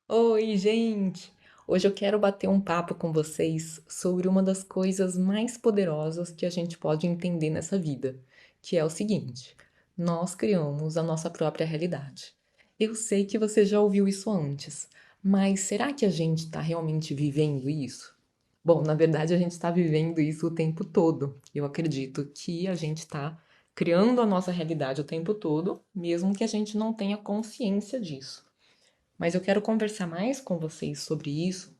Oi, gente! Hoje eu quero bater um papo com vocês sobre uma das coisas mais poderosas que a gente pode entender nessa vida, que é o seguinte: nós criamos a nossa própria realidade. Eu sei que você já ouviu isso antes, mas será que a gente está realmente vivendo isso? Bom, na verdade, a gente está vivendo isso o tempo todo. Eu acredito que a gente está criando a nossa realidade o tempo todo, mesmo que a gente não tenha consciência disso. Mas eu quero conversar mais com vocês sobre isso,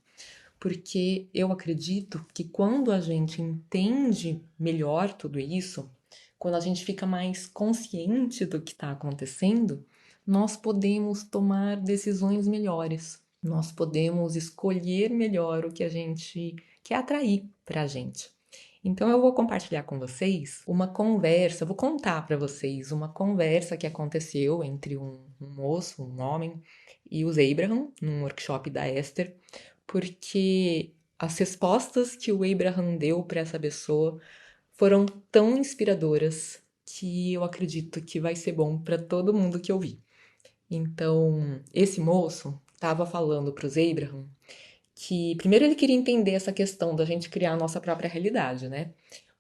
porque eu acredito que quando a gente entende melhor tudo isso, quando a gente fica mais consciente do que está acontecendo, nós podemos tomar decisões melhores. Nós podemos escolher melhor o que a gente quer atrair para a gente. Então eu vou compartilhar com vocês uma conversa, vou contar para vocês uma conversa que aconteceu entre um moço, um homem, e os Abraham, num workshop da Esther, porque as respostas que o Abraham deu para essa pessoa foram tão inspiradoras que eu acredito que vai ser bom para todo mundo que ouvir. Então, esse moço estava falando para os Abraham que primeiro ele queria entender essa questão da gente criar a nossa própria realidade, né?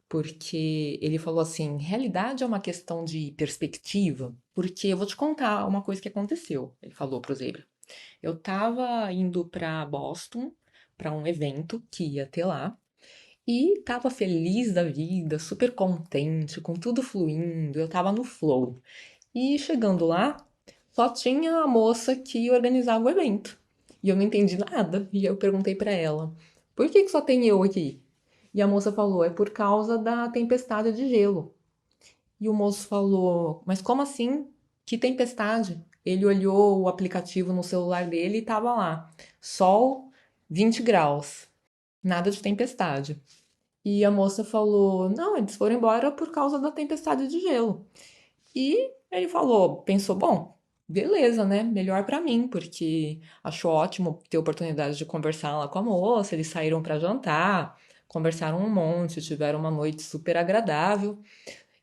Porque ele falou assim: realidade é uma questão de perspectiva, porque eu vou te contar uma coisa que aconteceu. Ele falou para o Abraham. Eu estava indo para Boston para um evento que ia ter lá e estava feliz da vida, super contente, com tudo fluindo, eu estava no flow. E chegando lá, só tinha a moça que organizava o evento. E eu não entendi nada. E eu perguntei para ela: "Por que que só tem eu aqui?" E a moça falou: "É por causa da tempestade de gelo." E o moço falou: "Mas como assim? Que tempestade?" Ele olhou o aplicativo no celular dele e estava lá: sol, 20 graus, nada de tempestade. E a moça falou: "Não, eles foram embora por causa da tempestade de gelo." E ele falou, pensou: "Bom, beleza, né? Melhor pra mim, porque achou ótimo ter a oportunidade de conversar lá com a moça. Eles saíram pra jantar, conversaram um monte, tiveram uma noite super agradável."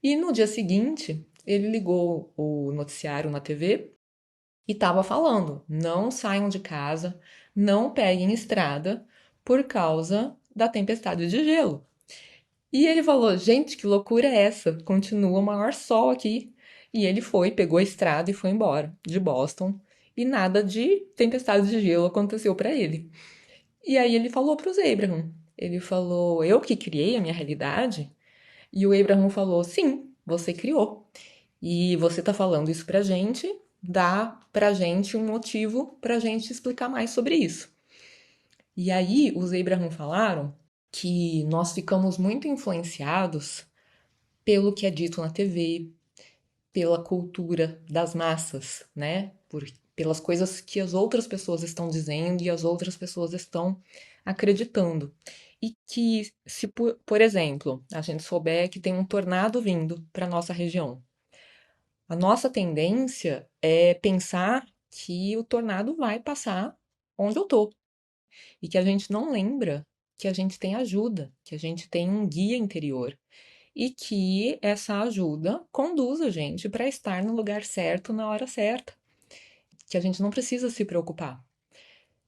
E no dia seguinte, ele ligou o noticiário na TV e estava falando: não saiam de casa, não peguem estrada por causa da tempestade de gelo. E ele falou: gente, que loucura é essa? Continua o maior sol aqui. E ele foi, pegou a estrada e foi embora de Boston. E nada de tempestade de gelo aconteceu para ele. E aí ele falou para os Abraham. Ele falou: eu que criei a minha realidade? E o Abraham falou: sim, você criou. E você tá falando isso pra gente, dá pra gente um motivo pra gente explicar mais sobre isso. E aí os Abraham falaram que nós ficamos muito influenciados pelo que é dito na TV, pela cultura das massas, né? Pelas coisas que as outras pessoas estão dizendo e as outras pessoas estão acreditando. E que, se por exemplo, a gente souber que tem um tornado vindo para nossa região, a nossa tendência é pensar que o tornado vai passar onde eu tô e que a gente não lembra que a gente tem ajuda, que a gente tem um guia interior e que essa ajuda conduz a gente para estar no lugar certo na hora certa, que a gente não precisa se preocupar,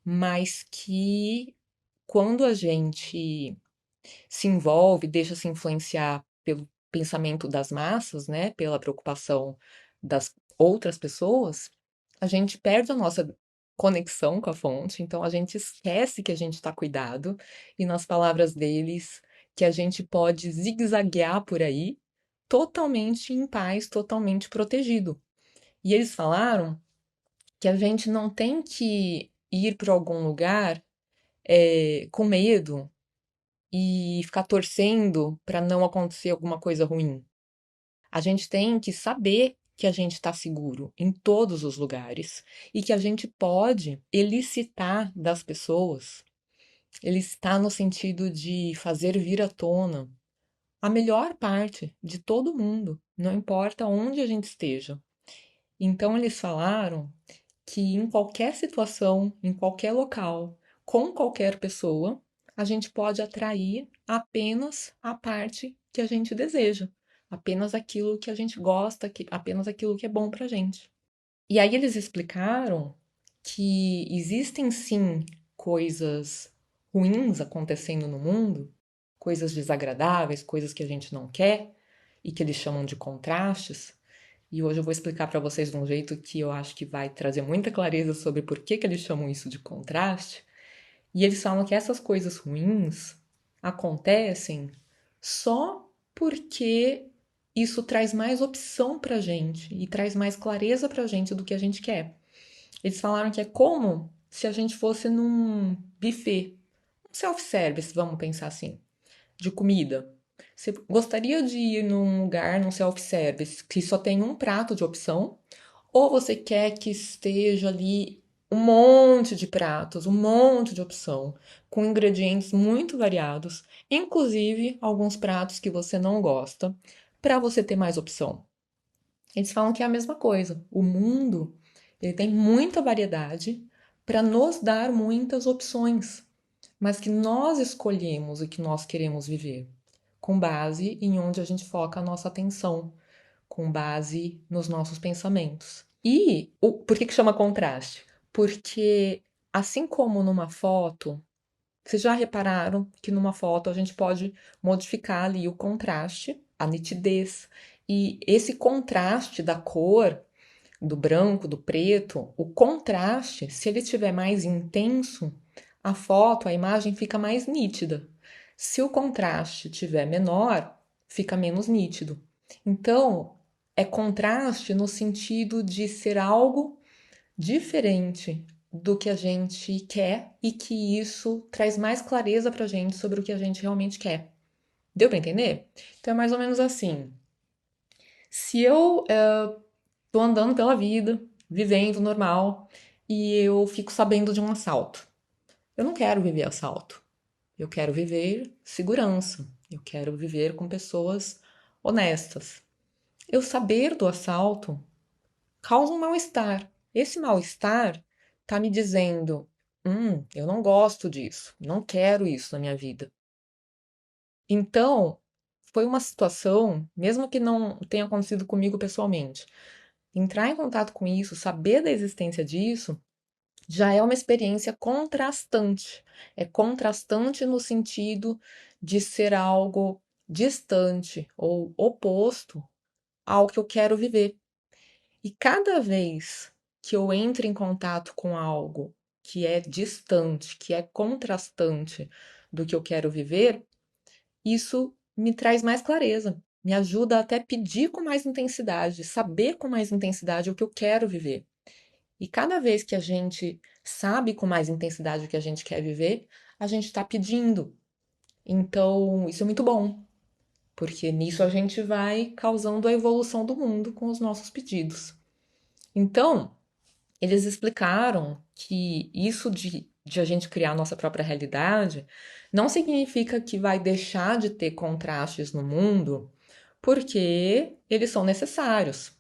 mas que quando a gente se envolve, deixa se influenciar pelo pensamento das massas, né, pela preocupação das outras pessoas, a gente perde a nossa conexão com a fonte, então a gente esquece que a gente está cuidado e nas palavras deles que a gente pode zigue-zaguear por aí totalmente em paz, totalmente protegido. E eles falaram que a gente não tem que ir para algum lugar com medo e ficar torcendo para não acontecer alguma coisa ruim. A gente tem que saber que a gente está seguro em todos os lugares e que a gente pode elicitar das pessoas, elicitar no sentido de fazer vir à tona a melhor parte de todo mundo, não importa onde a gente esteja. Então eles falaram que em qualquer situação, em qualquer local, com qualquer pessoa, a gente pode atrair apenas a parte que a gente deseja, apenas aquilo que a gente gosta, apenas aquilo que é bom pra gente. E aí eles explicaram que existem sim coisas ruins acontecendo no mundo, coisas desagradáveis, coisas que a gente não quer e que eles chamam de contrastes. E hoje eu vou explicar para vocês de um jeito que eu acho que vai trazer muita clareza sobre por que que eles chamam isso de contraste. E eles falam que essas coisas ruins acontecem só porque isso traz mais opção pra gente e traz mais clareza pra gente do que a gente quer. Eles falaram que é como se a gente fosse num buffet, um self-service, vamos pensar assim, de comida. Você gostaria de ir num lugar, num self-service, que só tem um prato de opção, ou você quer que esteja ali um monte de pratos, um monte de opção, com ingredientes muito variados, inclusive alguns pratos que você não gosta, para você ter mais opção? Eles falam que é a mesma coisa. O mundo, ele tem muita variedade para nos dar muitas opções, mas que nós escolhemos o que nós queremos viver, com base em onde a gente foca a nossa atenção, com base nos nossos pensamentos. E por que que chama contraste? Porque assim como numa foto, vocês já repararam que numa foto a gente pode modificar ali o contraste, a nitidez, e esse contraste da cor, do branco, do preto, o contraste, se ele estiver mais intenso, a foto, a imagem fica mais nítida. Se o contraste estiver menor, fica menos nítido. Então, é contraste no sentido de ser algo diferente do que a gente quer e que isso traz mais clareza pra gente sobre o que a gente realmente quer. Deu pra entender? Então é mais ou menos assim. Se eu tô andando pela vida, vivendo normal, e eu fico sabendo de um assalto, eu não quero viver assalto. Eu quero viver segurança. Eu quero viver com pessoas honestas. Eu saber do assalto causa um mal-estar. Esse mal-estar tá me dizendo: eu não gosto disso, não quero isso na minha vida. Então, foi uma situação, mesmo que não tenha acontecido comigo pessoalmente, entrar em contato com isso, saber da existência disso, já é uma experiência contrastante. É contrastante no sentido de ser algo distante ou oposto ao que eu quero viver. E cada vez que eu entro em contato com algo que é distante, que é contrastante do que eu quero viver, isso me traz mais clareza, me ajuda a até pedir com mais intensidade, saber com mais intensidade o que eu quero viver. E cada vez que a gente sabe com mais intensidade o que a gente quer viver, a gente está pedindo. Então, isso é muito bom, porque nisso a gente vai causando a evolução do mundo com os nossos pedidos. Então, eles explicaram que isso de a gente criar a nossa própria realidade não significa que vai deixar de ter contrastes no mundo, porque eles são necessários.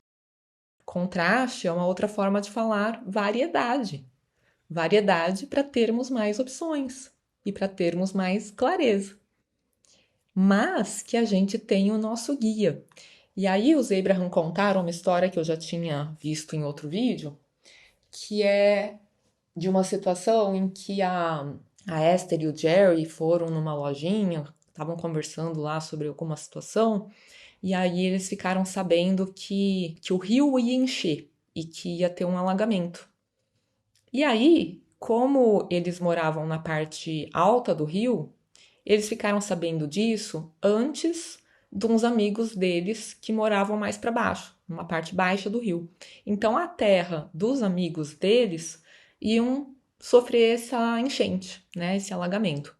Contraste é uma outra forma de falar variedade. Variedade para termos mais opções e para termos mais clareza. Mas que a gente tem o nosso guia. E aí os Abraham contaram uma história que eu já tinha visto em outro vídeo, que é de uma situação em que a Esther e o Jerry foram numa lojinha, estavam conversando lá sobre alguma situação, e aí eles ficaram sabendo que o rio ia encher e que ia ter um alagamento. E aí, como eles moravam na parte alta do rio, eles ficaram sabendo disso antes de uns amigos deles que moravam mais para baixo, numa parte baixa do rio. Então a terra dos amigos deles iam sofrer essa enchente, né, esse alagamento.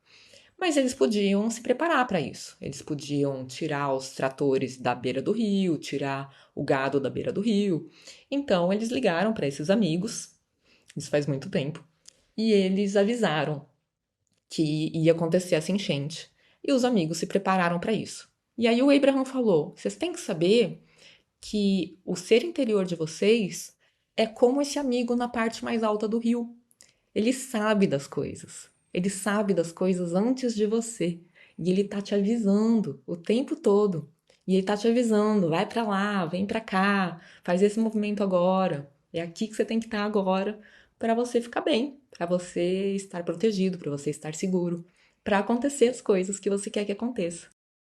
Mas eles podiam se preparar para isso. Eles podiam tirar os tratores da beira do rio, tirar o gado da beira do rio. Então eles ligaram para esses amigos, isso faz muito tempo, e eles avisaram que ia acontecer essa enchente. E os amigos se prepararam para isso. E aí o Abraham falou: vocês têm que saber que o ser interior de vocês é como esse amigo na parte mais alta do rio. Ele sabe das coisas. Ele sabe das coisas antes de você. E ele tá te avisando o tempo todo. E ele tá te avisando, vai para lá, vem para cá, faz esse movimento agora. É aqui que você tem que estar agora para você ficar bem, para você estar protegido, para você estar seguro, para acontecer as coisas que você quer que aconteça.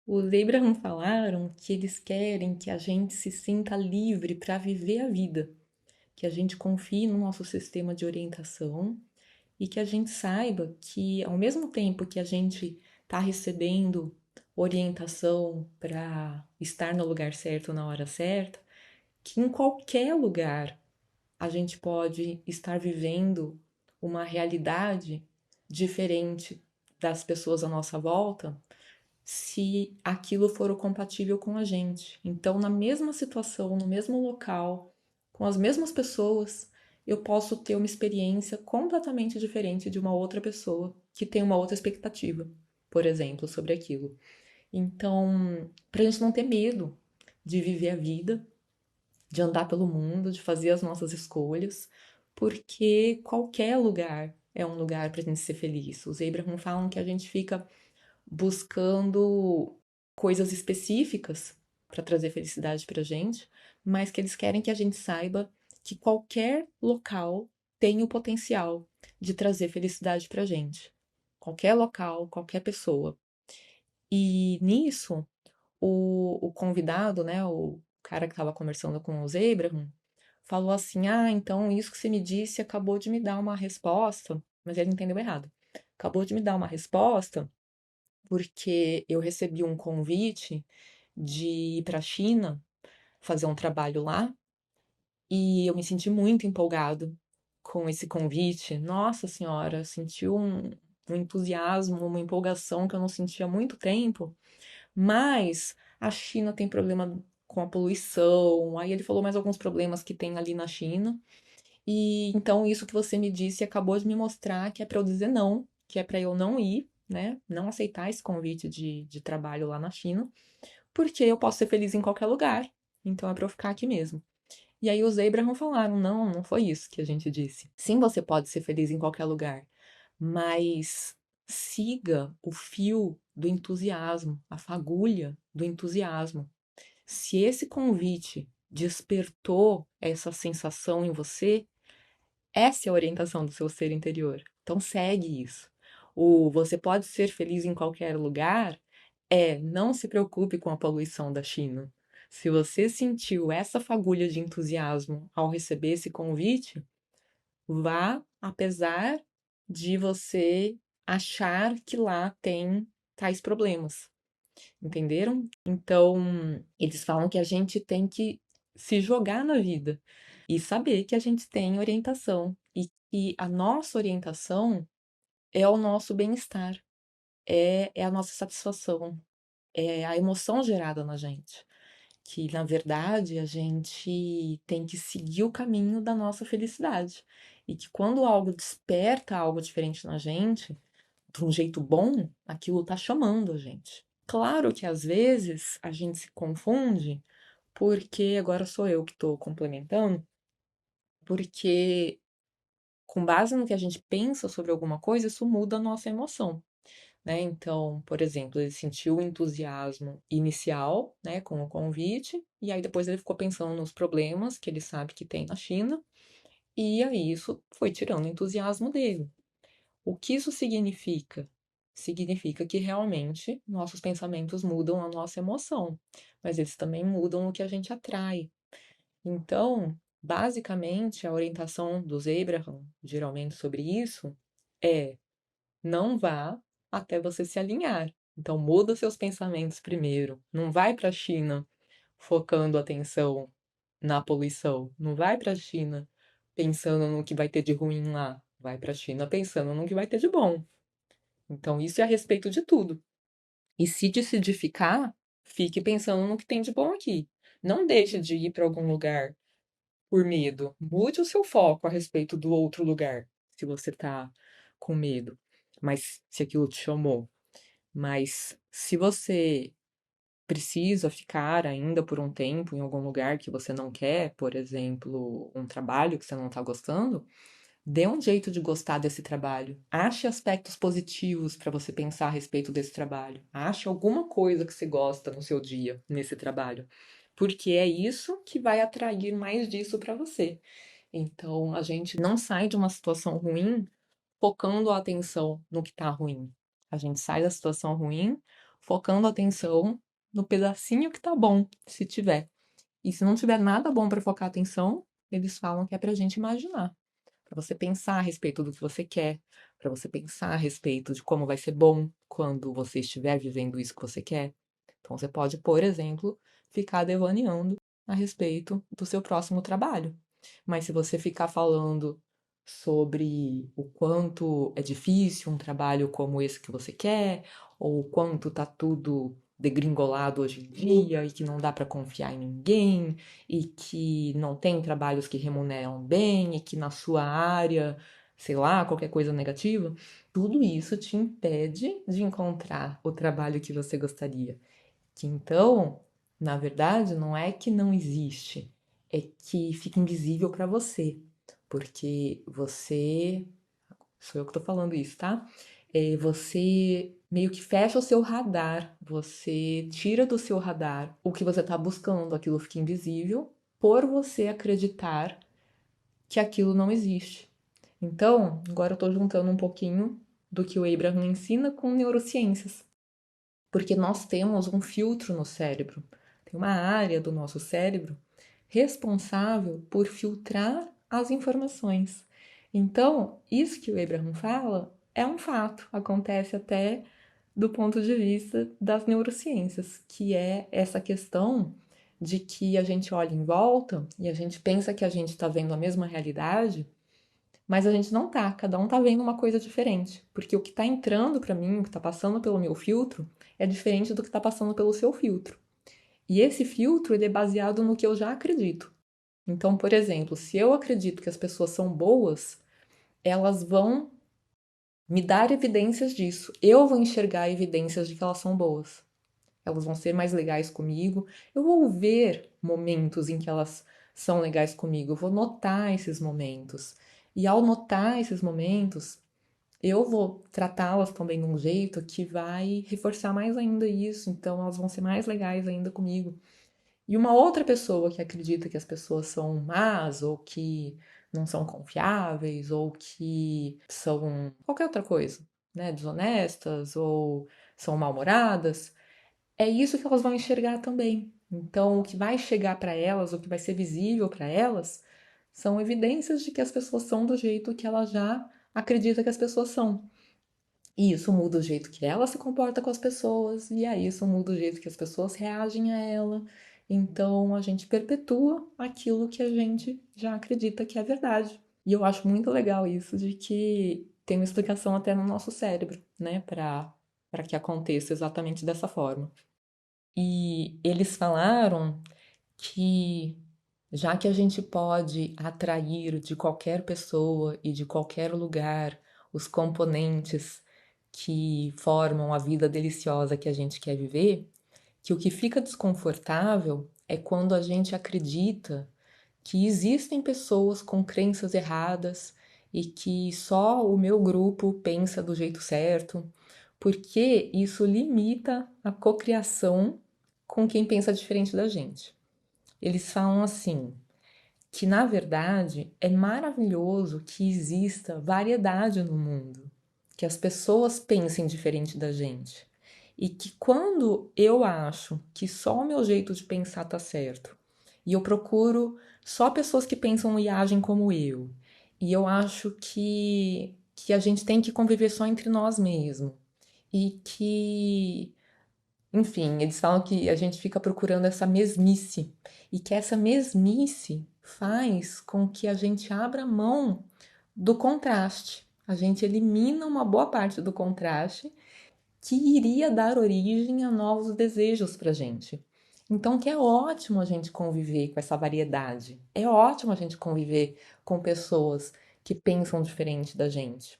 Os Abraham falaram que eles querem que a gente se sinta livre para viver a vida, que a gente confie no nosso sistema de orientação e que a gente saiba que, ao mesmo tempo que a gente está recebendo orientação para estar no lugar certo na hora certa, que em qualquer lugar a gente pode estar vivendo uma realidade diferente das pessoas à nossa volta se aquilo for o compatível com a gente. Então, na mesma situação, no mesmo local, com as mesmas pessoas, eu posso ter uma experiência completamente diferente de uma outra pessoa que tem uma outra expectativa, por exemplo, sobre aquilo. Então, para a gente não ter medo de viver a vida, de andar pelo mundo, de fazer as nossas escolhas, porque qualquer lugar é um lugar para a gente ser feliz. Os Abraham falam que a gente fica buscando coisas específicas para trazer felicidade para a gente, mas que eles querem que a gente saiba que qualquer local tem o potencial de trazer felicidade para a gente. Qualquer local, qualquer pessoa. E nisso, o convidado, né, o cara que estava conversando com os Abraham, falou assim: Ah, então isso que você me disse acabou de me dar uma resposta, mas ele entendeu errado. Acabou de me dar uma resposta porque eu recebi um convite de ir para a China fazer um trabalho lá e eu me senti muito empolgado com esse convite. Nossa Senhora, senti um entusiasmo, uma empolgação que eu não sentia há muito tempo. Mas a China tem problema com a poluição. Aí ele falou mais alguns problemas que tem ali na China. E então isso que você me disse acabou de me mostrar que é para eu dizer não, que é para eu não ir, né? Não aceitar esse convite de trabalho lá na China, porque eu posso ser feliz em qualquer lugar. Então é para eu ficar aqui mesmo. E aí os Abraham falaram: não, não foi isso que a gente disse. Sim, você pode ser feliz em qualquer lugar, mas siga o fio do entusiasmo, a fagulha do entusiasmo. Se esse convite despertou essa sensação em você, essa é a orientação do seu ser interior. Então segue isso. O você pode ser feliz em qualquer lugar não se preocupe com a poluição da China. Se você sentiu essa fagulha de entusiasmo ao receber esse convite, vá, apesar de você achar que lá tem tais problemas. Entenderam? Então, eles falam que a gente tem que se jogar na vida e saber que a gente tem orientação e que a nossa orientação é o nosso bem-estar, é a nossa satisfação, é a emoção gerada na gente. Que, na verdade, a gente tem que seguir o caminho da nossa felicidade. E que quando algo desperta algo diferente na gente, de um jeito bom, aquilo tá chamando a gente. Claro que às vezes a gente se confunde, porque agora sou eu que estou complementando, porque com base no que a gente pensa sobre alguma coisa, isso muda a nossa emoção, né? Então, por exemplo, ele sentiu o entusiasmo inicial, né, com o convite, e aí depois ele ficou pensando nos problemas que ele sabe que tem na China, e aí isso foi tirando o entusiasmo dele. O que isso significa? Significa que realmente nossos pensamentos mudam a nossa emoção, mas eles também mudam o que a gente atrai. Então, basicamente, a orientação dos Abraham, geralmente sobre isso, é não vá até você se alinhar. Então, muda seus pensamentos primeiro. Não vai para a China focando atenção na poluição. Não vai para a China pensando no que vai ter de ruim lá. Vai para a China pensando no que vai ter de bom. Então, isso é a respeito de tudo. E se decidificar, fique pensando no que tem de bom aqui. Não deixe de ir para algum lugar por medo. Mude o seu foco a respeito do outro lugar, se você está com medo. Mas se aquilo te chamou. Mas se você precisa ficar ainda por um tempo em algum lugar que você não quer, por exemplo, um trabalho que você não está gostando, dê um jeito de gostar desse trabalho. Ache aspectos positivos para você pensar a respeito desse trabalho. Ache alguma coisa que você gosta no seu dia nesse trabalho, porque é isso que vai atrair mais disso para você. Então, a gente não sai de uma situação ruim focando a atenção no que tá ruim. A gente sai da situação ruim focando a atenção no pedacinho que tá bom, se tiver. E se não tiver nada bom para focar a atenção, eles falam que é pra gente imaginar, para você pensar a respeito do que você quer, para você pensar a respeito de como vai ser bom quando você estiver vivendo isso que você quer. Então você pode, por exemplo, ficar devaneando a respeito do seu próximo trabalho. Mas se você ficar falando sobre o quanto é difícil um trabalho como esse que você quer, ou o quanto tá tudo degringolado hoje em dia e que não dá para confiar em ninguém e que não tem trabalhos que remuneram bem e que na sua área, sei lá, qualquer coisa negativa, tudo isso te impede de encontrar o trabalho que você gostaria. Que então, na verdade, não é que não existe, é que fica invisível para você, porque você, sou eu que tô falando isso, tá? Você meio que fecha o seu radar, você tira do seu radar o que você tá buscando, aquilo fica invisível, por você acreditar que aquilo não existe. Então, agora eu tô juntando um pouquinho do que o Abraham ensina com neurociências. Porque nós temos um filtro no cérebro, tem uma área do nosso cérebro responsável por filtrar as informações. Então, isso que o Abraham fala é um fato, acontece até do ponto de vista das neurociências, que é essa questão de que a gente olha em volta e a gente pensa que a gente está vendo a mesma realidade, mas a gente não tá, cada um tá vendo uma coisa diferente, porque o que tá entrando para mim, o que tá passando pelo meu filtro, é diferente do que tá passando pelo seu filtro. E esse filtro, ele é baseado no que eu já acredito. Então, por exemplo, se eu acredito que as pessoas são boas, elas vão me dar evidências disso. Eu vou enxergar evidências de que elas são boas. Elas vão ser mais legais comigo. Eu vou ver momentos em que elas são legais comigo. Eu vou notar esses momentos. E ao notar esses momentos, eu vou tratá-las também de um jeito que vai reforçar mais ainda isso, então elas vão ser mais legais ainda comigo. E uma outra pessoa que acredita que as pessoas são más, ou que não são confiáveis, ou que são qualquer outra coisa, né, desonestas, ou são mal-humoradas, é isso que elas vão enxergar também. Então, o que vai chegar para elas, o que vai ser visível para elas, são evidências de que as pessoas são do jeito que ela já acredita que as pessoas são. E isso muda o jeito que ela se comporta com as pessoas, e aí isso muda o jeito que as pessoas reagem a ela. Então a gente perpetua aquilo que a gente já acredita que é verdade. E eu acho muito legal isso de que tem uma explicação até no nosso cérebro, né, para que aconteça exatamente dessa forma. E eles falaram que já que a gente pode atrair de qualquer pessoa e de qualquer lugar os componentes que formam a vida deliciosa que a gente quer viver, que o que fica desconfortável é quando a gente acredita que existem pessoas com crenças erradas e que só o meu grupo pensa do jeito certo, porque isso limita a cocriação com quem pensa diferente da gente. Eles falam assim, que na verdade é maravilhoso que exista variedade no mundo, que as pessoas pensem diferente da gente. E que quando eu acho que só o meu jeito de pensar tá certo, e eu procuro só pessoas que pensam e agem como eu, e eu acho que a gente tem que conviver só entre nós mesmos, e que enfim, eles falam que a gente fica procurando essa mesmice e que essa mesmice faz com que a gente abra mão do contraste. A gente elimina uma boa parte do contraste que iria dar origem a novos desejos para a gente. Então, que é ótimo a gente conviver com essa variedade. É ótimo a gente conviver com pessoas que pensam diferente da gente.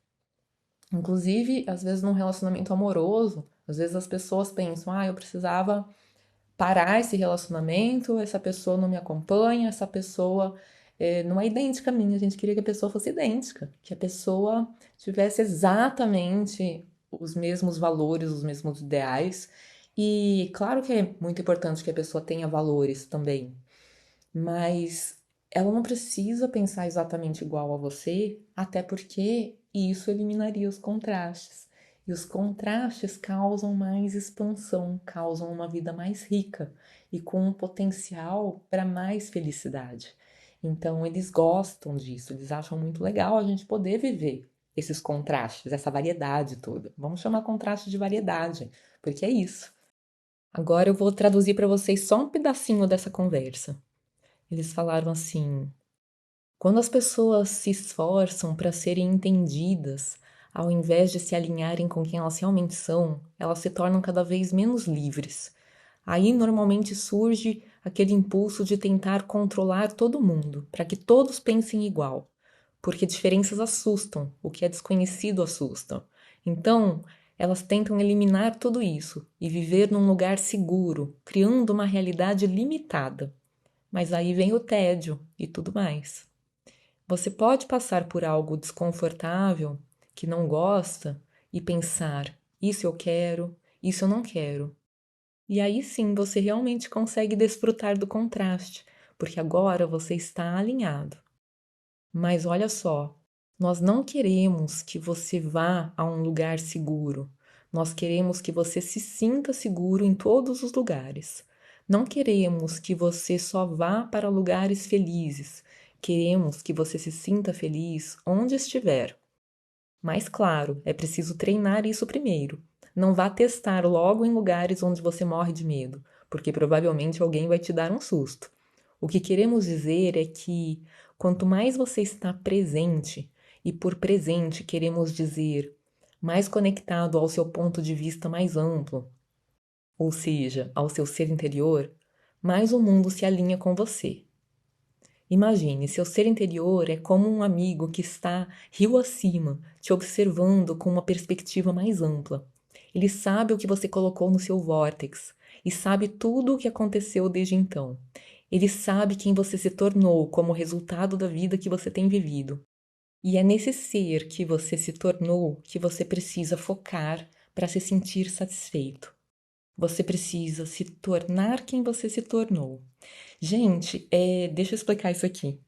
Inclusive, às vezes num relacionamento amoroso, às vezes as pessoas pensam, eu precisava parar esse relacionamento, essa pessoa não me acompanha, essa pessoa não é idêntica a mim, a gente queria que a pessoa fosse idêntica, que a pessoa tivesse exatamente os mesmos valores, os mesmos ideais. E claro que é muito importante que a pessoa tenha valores também, mas ela não precisa pensar exatamente igual a você, até porque isso eliminaria os contrastes. E os contrastes causam mais expansão, causam uma vida mais rica e com um potencial para mais felicidade. Então, eles gostam disso, eles acham muito legal a gente poder viver esses contrastes, essa variedade toda. Vamos chamar contraste de variedade, porque é isso. Agora eu vou traduzir para vocês só um pedacinho dessa conversa. Eles falaram assim: quando as pessoas se esforçam para serem entendidas, ao invés de se alinharem com quem elas realmente são, elas se tornam cada vez menos livres. Aí normalmente surge aquele impulso de tentar controlar todo mundo, para que todos pensem igual, porque diferenças assustam, o que é desconhecido assusta. Então, elas tentam eliminar tudo isso e viver num lugar seguro, criando uma realidade limitada. Mas aí vem o tédio e tudo mais. Você pode passar por algo desconfortável, que não gosta, e pensar: isso eu quero, isso eu não quero. E aí sim você realmente consegue desfrutar do contraste, porque agora você está alinhado. Mas olha só, nós não queremos que você vá a um lugar seguro. Nós queremos que você se sinta seguro em todos os lugares. Não queremos que você só vá para lugares felizes. Queremos que você se sinta feliz onde estiver. Mas claro, é preciso treinar isso primeiro. Não vá testar logo em lugares onde você morre de medo, porque provavelmente alguém vai te dar um susto. O que queremos dizer é que quanto mais você está presente, e por presente queremos dizer mais conectado ao seu ponto de vista mais amplo, ou seja, ao seu ser interior, mais o mundo se alinha com você. Imagine, seu ser interior é como um amigo que está rio acima, te observando com uma perspectiva mais ampla. Ele sabe o que você colocou no seu vórtex e sabe tudo o que aconteceu desde então. Ele sabe quem você se tornou como resultado da vida que você tem vivido. E é nesse ser que você se tornou que você precisa focar para se sentir satisfeito. Você precisa se tornar quem você se tornou. Gente, deixa eu explicar isso aqui.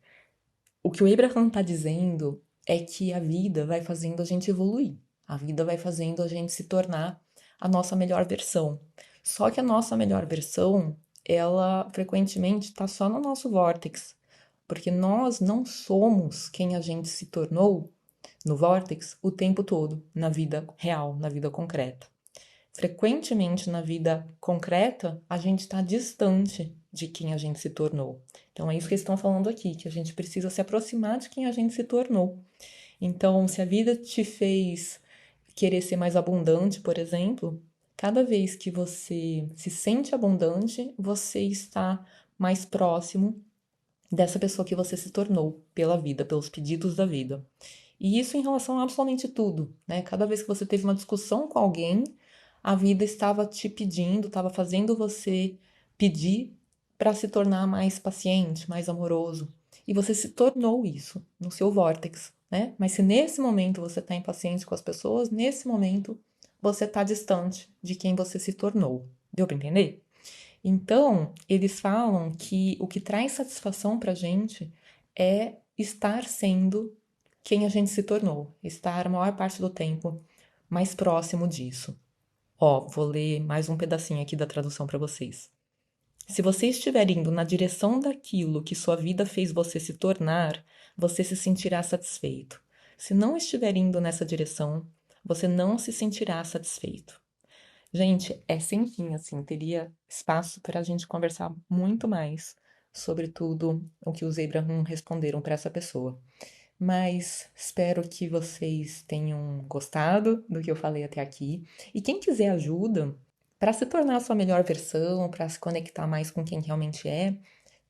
O que o Abraham está dizendo é que a vida vai fazendo a gente evoluir. A vida vai fazendo a gente se tornar a nossa melhor versão. Só que a nossa melhor versão, ela frequentemente está só no nosso vórtex, porque nós não somos quem a gente se tornou no vórtex o tempo todo, na vida real, na vida concreta. Frequentemente na vida concreta, a gente está distante de quem a gente se tornou. Então é isso que eles estão falando aqui, que a gente precisa se aproximar de quem a gente se tornou. Então, se a vida te fez querer ser mais abundante, por exemplo, cada vez que você se sente abundante, você está mais próximo dessa pessoa que você se tornou pela vida, pelos pedidos da vida. E isso em relação a absolutamente tudo, né? Cada vez que você teve uma discussão com alguém, a vida estava te pedindo, estava fazendo você pedir para se tornar mais paciente, mais amoroso. E você se tornou isso no seu vórtex, né? Mas se nesse momento você está impaciente com as pessoas, nesse momento você está distante de quem você se tornou. Deu para entender? Então, eles falam que o que traz satisfação para a gente é estar sendo quem a gente se tornou, estar a maior parte do tempo mais próximo disso. Ó, vou ler mais um pedacinho aqui da tradução para vocês. Se você estiver indo na direção daquilo que sua vida fez você se tornar, você se sentirá satisfeito. Se não estiver indo nessa direção, você não se sentirá satisfeito. Gente, é sem fim, assim, teria espaço para a gente conversar muito mais sobre tudo o que os Abraham responderam para essa pessoa. Mas espero que vocês tenham gostado do que eu falei até aqui. E quem quiser ajuda para se tornar a sua melhor versão, para se conectar mais com quem realmente é,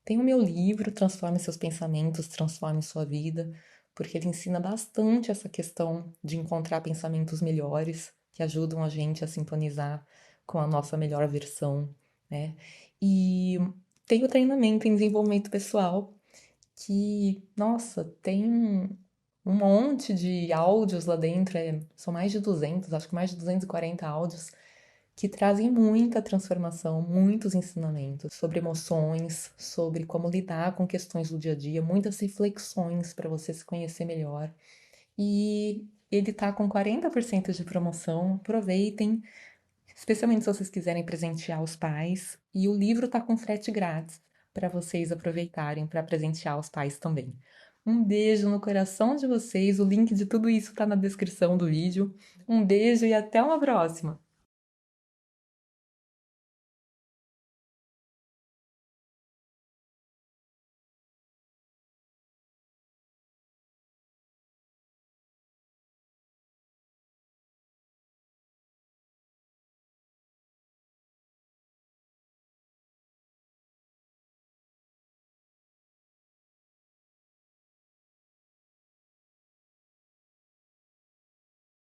tem o meu livro Transforme Seus Pensamentos, Transforme Sua Vida, porque ele ensina bastante essa questão de encontrar pensamentos melhores que ajudam a gente a sintonizar com a nossa melhor versão, né? E tem o treinamento em desenvolvimento pessoal, que, nossa, tem um monte de áudios lá dentro, são mais de 200, acho que mais de 240 áudios, que trazem muita transformação, muitos ensinamentos sobre emoções, sobre como lidar com questões do dia a dia, muitas reflexões para você se conhecer melhor. E ele tá com 40% de promoção. Aproveitem, especialmente se vocês quiserem presentear os pais. E o livro tá com frete grátis para vocês aproveitarem para presentear os pais também. Um beijo no coração de vocês. O link de tudo isso tá na descrição do vídeo. Um beijo e até uma próxima!